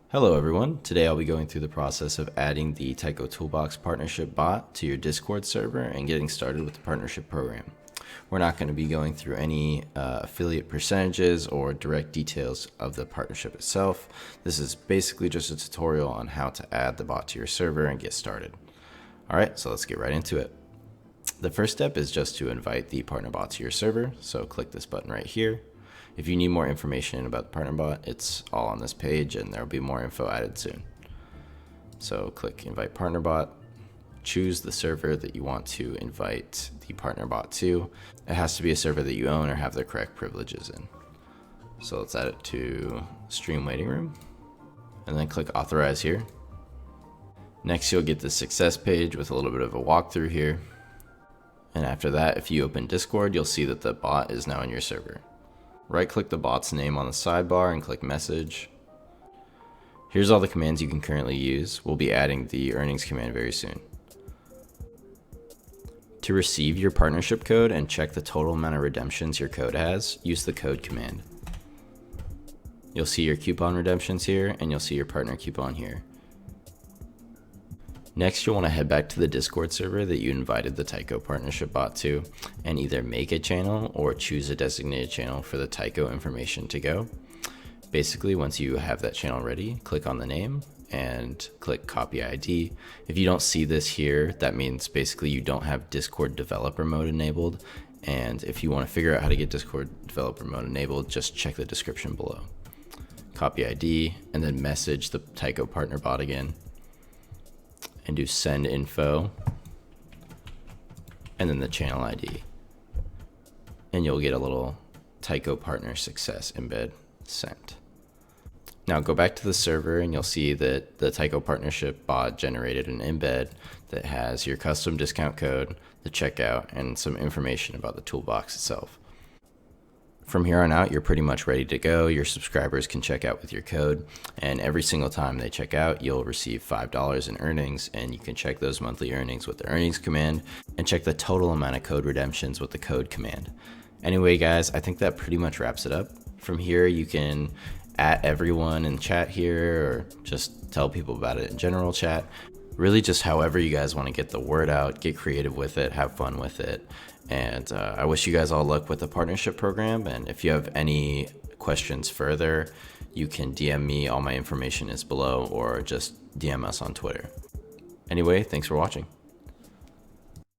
Hello everyone, today I'll be going through the process of adding the Tycho Toolbox partnership bot to your Discord server and getting started with the partnership program. We're not going to be going through any affiliate percentages or direct details of the partnership itself. This is basically just a tutorial on how to add the bot to your server and get started. Alright, so let's get right into it. The first step is just to invite the partner bot to your server, so click this button right here. If you need more information about the partner bot, it's all on this page and there will be more info added soon. So click invite partner bot, choose the server that you want to invite the partner bot to. It has to be a server that you own or have the correct privileges in. So let's add it to stream waiting room and then click authorize here. Next you'll get the success page with a little bit of a walkthrough here. And after that, if you open Discord, you'll see that the bot is now in your server. Right-click the bot's name on the sidebar and click message. Here's all the commands you can currently use. We'll be adding the earnings command very soon. To receive your partnership code and check the total amount of redemptions your code has, use the code command. You'll see your coupon redemptions here and you'll see your partner coupon here. Next, you'll want to head back to the Discord server that you invited the Tycho partnership bot to and either make a channel or choose a designated channel for the Tycho information to go. Basically, once you have that channel ready, click on the name and click copy ID. If you don't see this here, that means basically you don't have Discord developer mode enabled. And if you want to figure out how to get Discord developer mode enabled, just check the description below. Copy ID and then message the Tycho partner bot again. And do send info and then the channel ID, and you'll get a little Tycho partner success embed sent. Now go back to the server and you'll see that the Tycho partnership bot generated an embed that has your custom discount code, the checkout, and some information about the toolbox itself. From here on out, you're pretty much ready to go. Your subscribers can check out with your code, and every single time they check out, you'll receive $5 in earnings, and you can check those monthly earnings with the earnings command and check the total amount of code redemptions with the code command. Anyway, guys, I think that pretty much wraps it up. From here, you can at everyone in chat here or just tell people about it in general chat. Really just however you guys want to get the word out, get creative with it, have fun with it. And I wish you guys all luck with the partnership program. And if you have any questions further, you can DM me. All my information is below, or just DM us on Twitter. Anyway, thanks for watching.